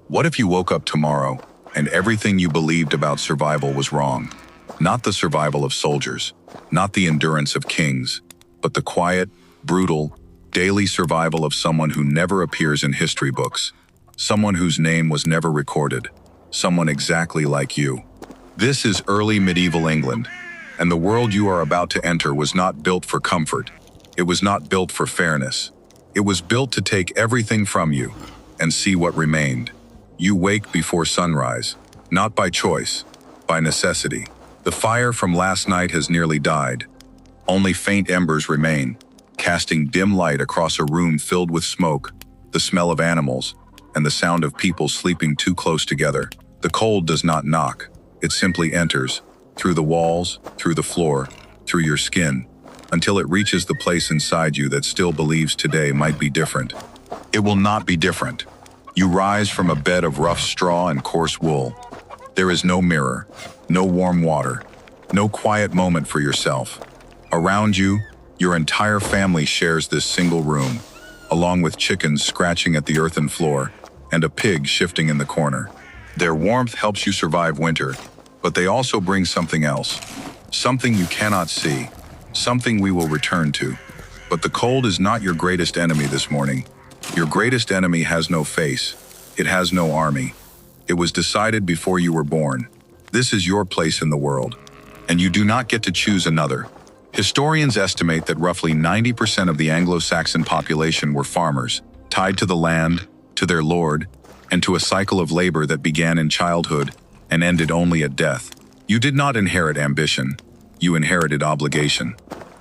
What if you woke up tomorrow and everything you believed about survival was wrong? Not the survival of soldiers, not the endurance of kings, but the quiet, brutal, daily survival of someone who never appears in history books, someone whose name was never recorded, someone exactly like you. This is early medieval England, and the world you are about to enter was not built for comfort. It was not built for fairness. It was built to take everything from you and see what remained. You wake before sunrise, not by choice, by necessity. The fire from last night has nearly died. Only faint embers remain, casting dim light across a room filled with smoke, the smell of animals, and the sound of people sleeping too close together. The cold does not knock. It simply enters, through the walls, through the floor, through your skin, until it reaches the place inside you that still believes today might be different. It will not be different. You rise from a bed of rough straw and coarse wool. There is no mirror, no warm water, no quiet moment for yourself. Around you, your entire family shares this single room, along with chickens scratching at the earthen floor and a pig shifting in the corner. Their warmth helps you survive winter, but they also bring something else, something you cannot see, something we will return to. But the cold is not your greatest enemy this morning. Your greatest enemy has no face. It has no army. It was decided before you were born. This is your place in the world, and you do not get to choose another. Historians estimate that roughly 90% of the Anglo-Saxon population were farmers, tied to the land, to their lord, and to a cycle of labor that began in childhood and ended only at death. You did not inherit ambition. You inherited obligation.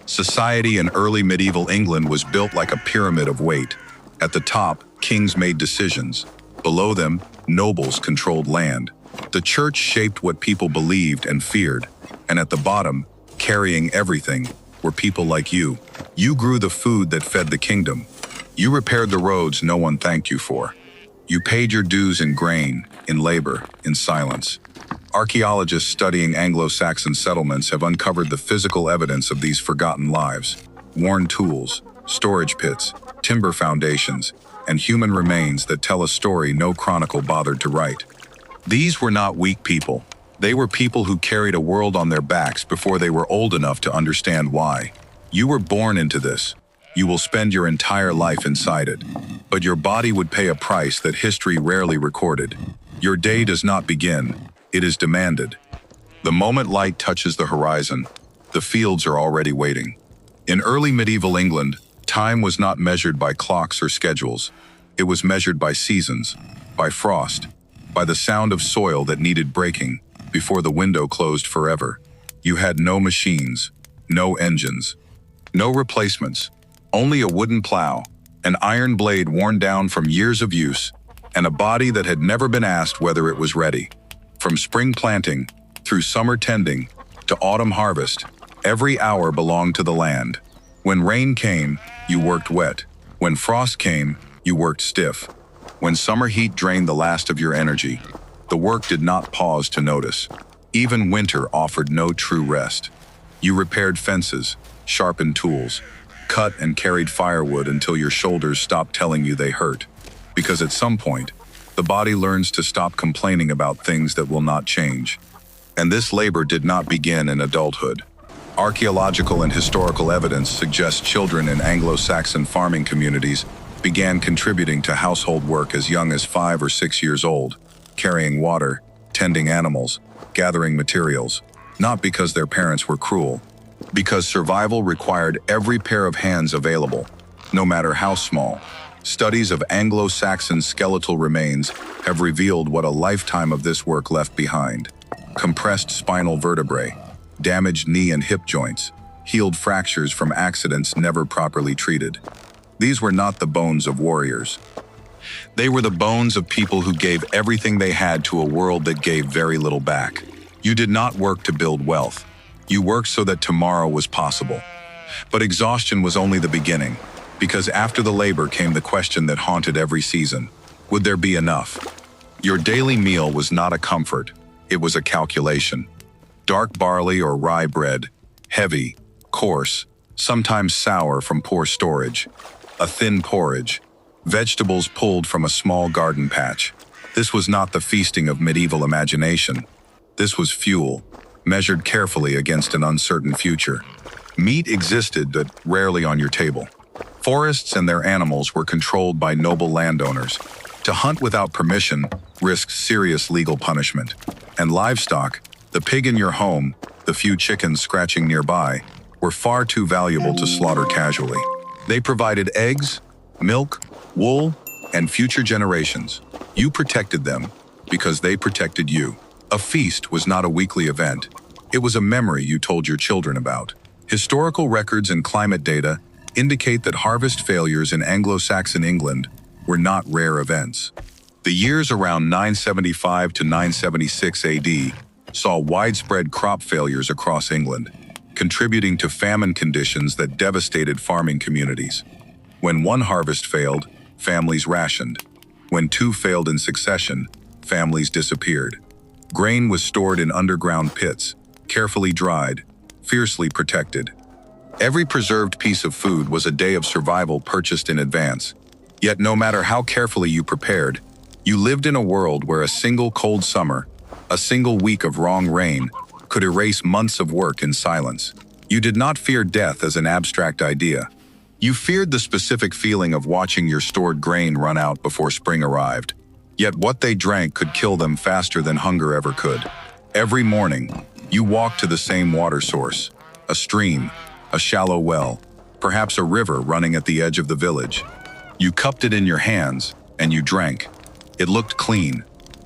Society in early medieval England was built like a pyramid of weight. At the top, kings made decisions. Below them, nobles controlled land. The church shaped what people believed and feared. And at the bottom, carrying everything, were people like you. You grew the food that fed the kingdom. You repaired the roads no one thanked you for. You paid your dues in grain, in labor, in silence. Archaeologists studying Anglo-Saxon settlements have uncovered the physical evidence of these forgotten lives. Worn tools, storage pits, timber foundations, and human remains that tell a story no chronicle bothered to write. These were not weak people. They were people who carried a world on their backs before they were old enough to understand why. You were born into this. You will spend your entire life inside it. But your body would pay a price that history rarely recorded. Your day does not begin. It is demanded. The moment light touches the horizon, the fields are already waiting. In early medieval England, time was not measured by clocks or schedules. It was measured by seasons, by frost, by the sound of soil that needed breaking before the window closed forever. You had no machines, no engines, no replacements, only a wooden plow, an iron blade worn down from years of use, and a body that had never been asked whether it was ready. From spring planting, through summer tending, to autumn harvest, every hour belonged to the land. When rain came, you worked wet. When frost came, you worked stiff. When summer heat drained the last of your energy, the work did not pause to notice. Even winter offered no true rest. You repaired fences, sharpened tools, cut and carried firewood until your shoulders stopped telling you they hurt. Because at some point, the body learns to stop complaining about things that will not change. And this labor did not begin in adulthood. Archaeological and historical evidence suggests children in Anglo-Saxon farming communities began contributing to household work as young as 5 or 6 years old, carrying water, tending animals, gathering materials, not because their parents were cruel, because survival required every pair of hands available, no matter how small. Studies of Anglo-Saxon skeletal remains have revealed what a lifetime of this work left behind. Compressed spinal vertebrae, damaged knee and hip joints, healed fractures from accidents never properly treated. These were not the bones of warriors. They were the bones of people who gave everything they had to a world that gave very little back. You did not work to build wealth. You worked so that tomorrow was possible. But exhaustion was only the beginning, because after the labor came the question that haunted every season: would there be enough? Your daily meal was not a comfort, it was a calculation. Dark barley or rye bread, heavy, coarse, sometimes sour from poor storage, a thin porridge, vegetables pulled from a small garden patch. This was not the feasting of medieval imagination. This was fuel, measured carefully against an uncertain future. Meat existed, but rarely on your table. Forests and their animals were controlled by noble landowners. To hunt without permission risked serious legal punishment. And livestock, the pig in your home, the few chickens scratching nearby, were far too valuable to slaughter casually. They provided eggs, milk, wool, and future generations. You protected them because they protected you. A feast was not a weekly event. It was a memory you told your children about. Historical records and climate data indicate that harvest failures in Anglo-Saxon England were not rare events. The years around 975 to 976 AD saw widespread crop failures across England, contributing to famine conditions that devastated farming communities. When one harvest failed, families rationed. When two failed in succession, families disappeared. Grain was stored in underground pits, carefully dried, fiercely protected. Every preserved piece of food was a day of survival purchased in advance. Yet no matter how carefully you prepared, you lived in a world where a single cold summer, a single week of wrong rain, could erase months of work in silence. You did not fear death as an abstract idea. You feared the specific feeling of watching your stored grain run out before spring arrived. Yet what they drank could kill them faster than hunger ever could. Every morning, you walked to the same water source, a stream, a shallow well, perhaps a river running at the edge of the village. You cupped it in your hands, and you drank. It looked clean.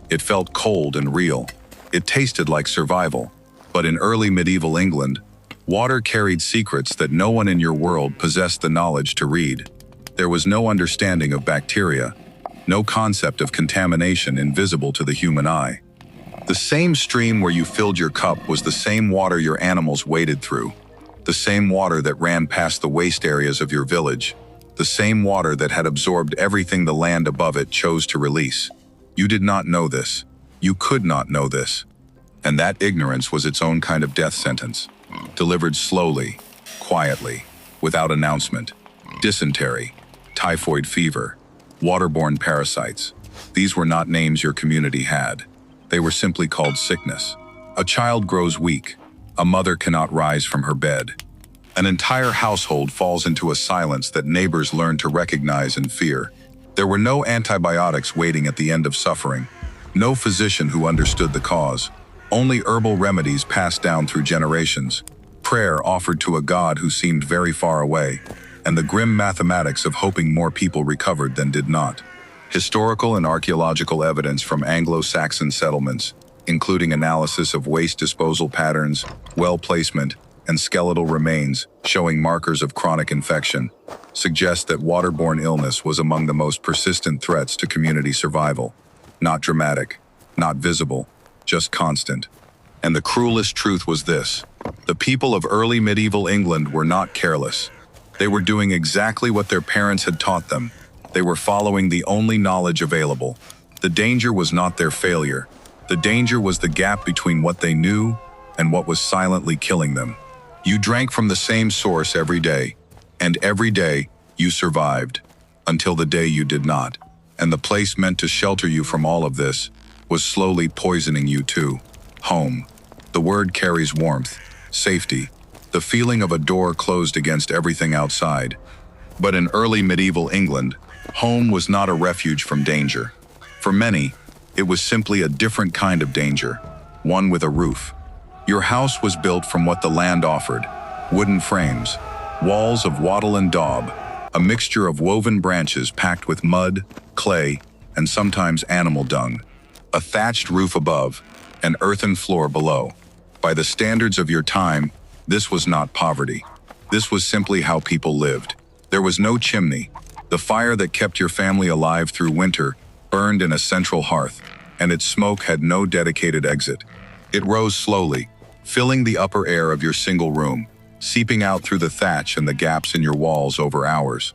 It felt cold and real. It tasted like survival. But in early medieval England, water carried secrets that no one in your world possessed the knowledge to read. There was no understanding of bacteria, no concept of contamination invisible to the human eye. The same stream where you filled your cup was the same water your animals waded through, the same water that ran past the waste areas of your village, the same water that had absorbed everything the land above it chose to release. You did not know this. You could not know this. And that ignorance was its own kind of death sentence, delivered slowly, quietly, without announcement. Dysentery, typhoid fever, waterborne parasites. These were not names your community had. They were simply called sickness. A child grows weak. A mother cannot rise from her bed. An entire household falls into a silence that neighbors learn to recognize and fear. There were no antibiotics waiting at the end of suffering, no physician who understood the cause, only herbal remedies passed down through generations, prayer offered to a God who seemed very far away, and the grim mathematics of hoping more people recovered than did not. Historical and archaeological evidence from Anglo-Saxon settlements, including analysis of waste disposal patterns, well placement, and skeletal remains showing markers of chronic infection, suggest that waterborne illness was among the most persistent threats to community survival. Not dramatic, not visible, just constant. And the cruelest truth was this: the people of early medieval England were not careless. They were doing exactly what their parents had taught them. They were following the only knowledge available. The danger was not their failure. The danger was the gap between what they knew and what was silently killing them. You drank from the same source every day, and every day you survived, until the day you did not. And the place meant to shelter you from all of this was slowly poisoning you too. Home. The word carries warmth, safety, the feeling of a door closed against everything outside. But in early medieval England, home was not a refuge from danger. For many, it was simply a different kind of danger, one with a roof. Your house was built from what the land offered: wooden frames, walls of wattle and daub, a mixture of woven branches packed with mud, clay, and sometimes animal dung, a thatched roof above, an earthen floor below. By the standards of your time, this was not poverty. This was simply how people lived. There was no chimney. The fire that kept your family alive through winter burned in a central hearth, and its smoke had no dedicated exit. It rose slowly, filling the upper air of your single room, seeping out through the thatch and the gaps in your walls over hours.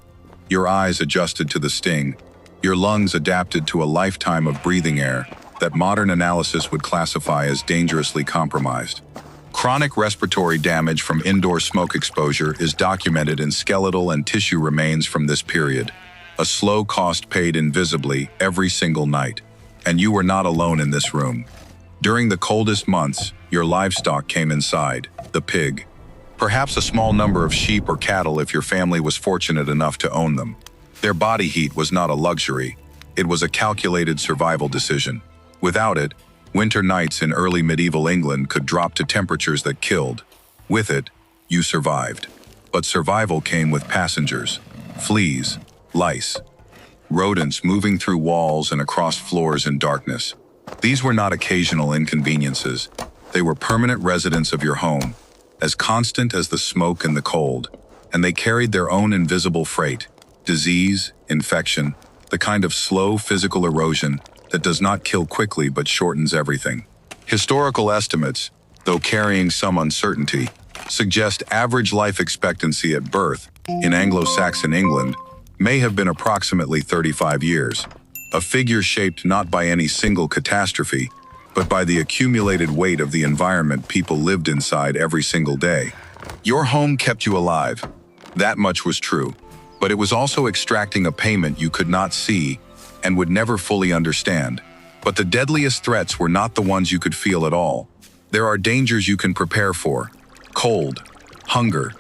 Your eyes adjusted to the sting, your lungs adapted to a lifetime of breathing air that modern analysis would classify as dangerously compromised. Chronic respiratory damage from indoor smoke exposure is documented in skeletal and tissue remains from this period, a slow cost paid invisibly every single night. And you were not alone in this room. During the coldest months, your livestock came inside, the pig. Perhaps a small number of sheep or cattle if your family was fortunate enough to own them. Their body heat was not a luxury. It was a calculated survival decision. Without it, winter nights in early medieval England could drop to temperatures that killed. With it, you survived. But survival came with passengers, fleas, lice, rodents moving through walls and across floors in darkness. These were not occasional inconveniences. They were permanent residents of your home, as constant as the smoke and the cold, and they carried their own invisible freight, disease, infection, the kind of slow physical erosion that does not kill quickly but shortens everything. Historical estimates, though carrying some uncertainty, suggest average life expectancy at birth in Anglo-Saxon England may have been approximately 35 years, a figure shaped not by any single catastrophe, but by the accumulated weight of the environment people lived inside every single day. Your home kept you alive. That much was true, but it was also extracting a payment you could not see and would never fully understand. But the deadliest threats were not the ones you could feel at all. There are dangers you can prepare for: cold, hunger,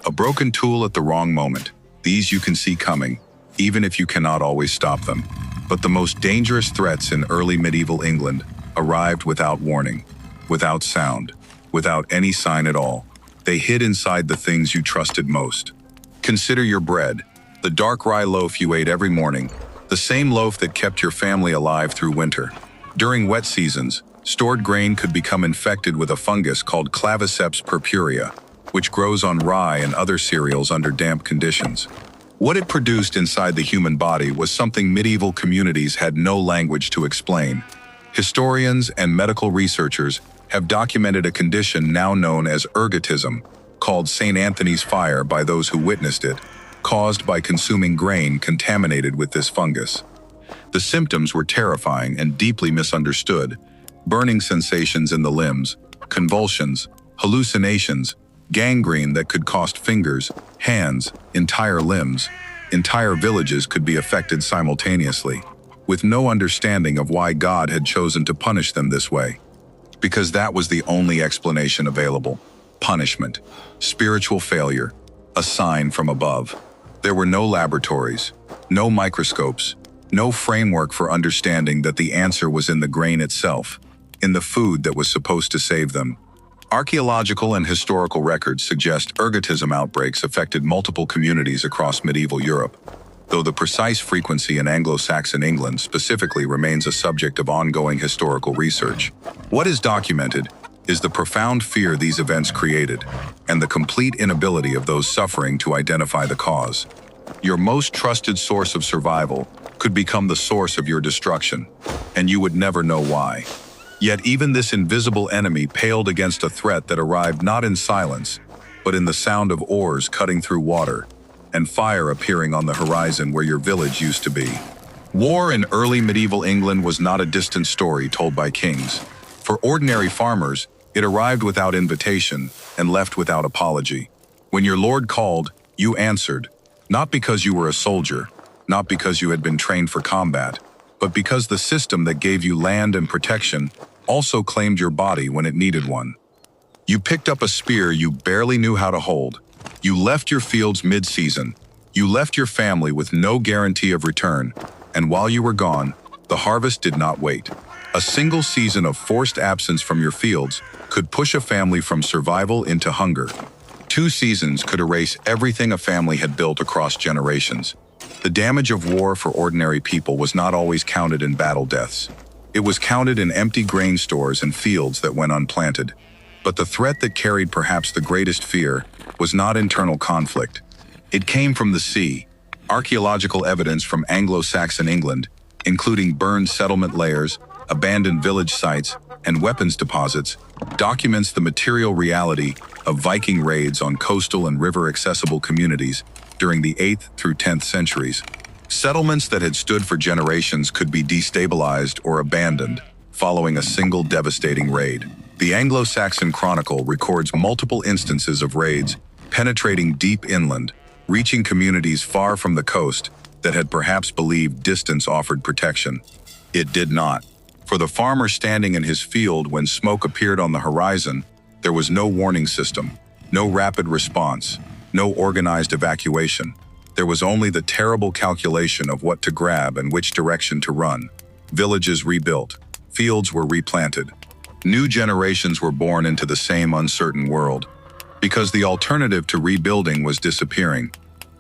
a broken tool at the wrong moment. These you can see coming, even if you cannot always stop them. But the most dangerous threats in early medieval England arrived without warning, without sound, without any sign at all. They hid inside the things you trusted most. Consider your bread, the dark rye loaf you ate every morning, the same loaf that kept your family alive through winter. During wet seasons, stored grain could become infected with a fungus called Claviceps purpurea, which grows on rye and other cereals under damp conditions. What it produced inside the human body was something medieval communities had no language to explain. Historians and medical researchers have documented a condition now known as ergotism, called St. Anthony's fire by those who witnessed it, caused by consuming grain contaminated with this fungus. The symptoms were terrifying and deeply misunderstood: burning sensations in the limbs, convulsions, hallucinations, gangrene that could cost fingers, hands, entire limbs. Entire villages could be affected simultaneously, with no understanding of why God had chosen to punish them this way. Because that was the only explanation available: punishment, spiritual failure, a sign from above. There were no laboratories, no microscopes, no framework for understanding that the answer was in the grain itself, in the food that was supposed to save them. Archaeological and historical records suggest ergotism outbreaks affected multiple communities across medieval Europe, though the precise frequency in Anglo-Saxon England specifically remains a subject of ongoing historical research. What is documented is the profound fear these events created, and the complete inability of those suffering to identify the cause. Your most trusted source of survival could become the source of your destruction, and you would never know why. Yet even this invisible enemy paled against a threat that arrived not in silence, but in the sound of oars cutting through water, and fire appearing on the horizon where your village used to be. War in early medieval England was not a distant story told by kings. For ordinary farmers, it arrived without invitation and left without apology. When your lord called, you answered, not because you were a soldier, not because you had been trained for combat, but because the system that gave you land and protection also claimed your body when it needed one. You picked up a spear you barely knew how to hold. You left your fields mid-season. You left your family with no guarantee of return, and while you were gone, the harvest did not wait. A single season of forced absence from your fields could push a family from survival into hunger. 2 seasons could erase everything a family had built across generations. The damage of war for ordinary people was not always counted in battle deaths. It was counted in empty grain stores and fields that went unplanted. But the threat that carried perhaps the greatest fear was not internal conflict. It came from the sea. Archaeological evidence from Anglo-Saxon England, including burned settlement layers, abandoned village sites, and weapons deposits, documents the material reality of Viking raids on coastal and river-accessible communities during the 8th through 10th centuries. Settlements that had stood for generations could be destabilized or abandoned following a single devastating raid. The Anglo-Saxon Chronicle records multiple instances of raids penetrating deep inland, reaching communities far from the coast that had perhaps believed distance offered protection. It did not. For the farmer standing in his field when smoke appeared on the horizon, there was no warning system, no rapid response, no organized evacuation. There was only the terrible calculation of what to grab and which direction to run. Villages rebuilt, fields were replanted. New generations were born into the same uncertain world, because the alternative to rebuilding was disappearing,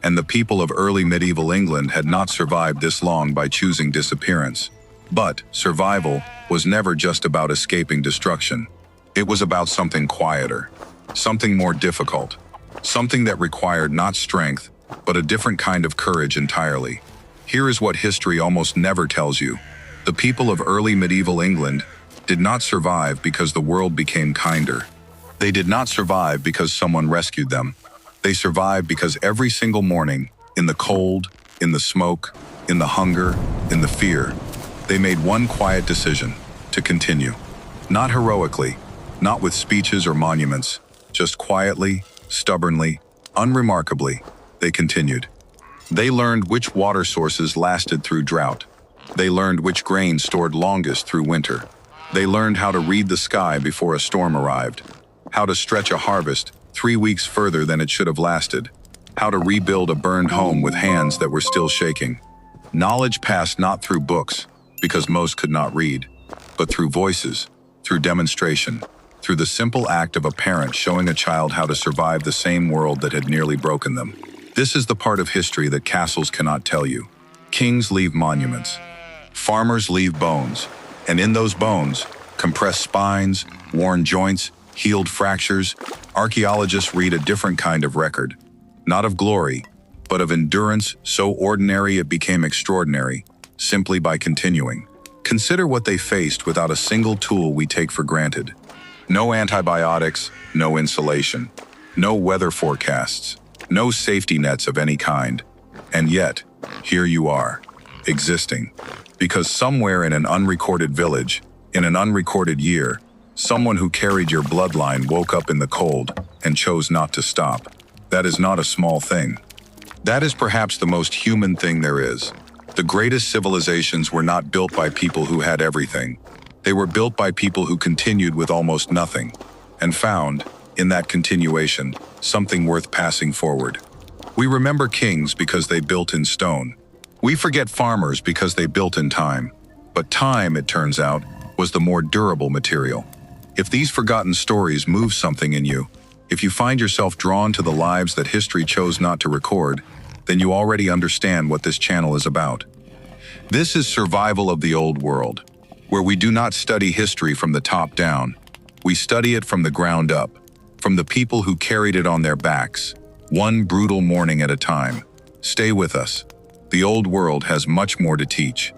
and the people of early medieval England had not survived this long by choosing disappearance. But survival was never just about escaping destruction. It was about something quieter, something more difficult, something that required not strength, but a different kind of courage entirely. Here is what history almost never tells you. The people of early medieval England did not survive because the world became kinder. They did not survive because someone rescued them. They survived because every single morning, in the cold, in the smoke, in the hunger, in the fear, they made one quiet decision: to continue. Not heroically, not with speeches or monuments, just quietly, stubbornly, unremarkably, they continued. They learned which water sources lasted through drought. They learned which grain stored longest through winter. They learned how to read the sky before a storm arrived, how to stretch a harvest 3 weeks further than it should have lasted, how to rebuild a burned home with hands that were still shaking. Knowledge passed not through books, because most could not read, but through voices, through demonstration, through the simple act of a parent showing a child how to survive the same world that had nearly broken them. This is the part of history that castles cannot tell you. Kings leave monuments. Farmers leave bones. And in those bones, compressed spines, worn joints, healed fractures, archaeologists read a different kind of record. Not of glory, but of endurance so ordinary it became extraordinary, simply by continuing. Consider what they faced without a single tool we take for granted. No antibiotics, no insulation, no weather forecasts, no safety nets of any kind. And yet, here you are, existing. Because somewhere in an unrecorded village, in an unrecorded year, someone who carried your bloodline woke up in the cold and chose not to stop. That is not a small thing. That is perhaps the most human thing there is. The greatest civilizations were not built by people who had everything. They were built by people who continued with almost nothing, and found, in that continuation, something worth passing forward. We remember kings because they built in stone. We forget farmers because they built in time. But time, it turns out, was the more durable material. If these forgotten stories move something in you, if you find yourself drawn to the lives that history chose not to record, then you already understand what this channel is about. This is Survival of the Old World, where we do not study history from the top down. We study it from the ground up, from the people who carried it on their backs, one brutal morning at a time. Stay with us. The old world has much more to teach.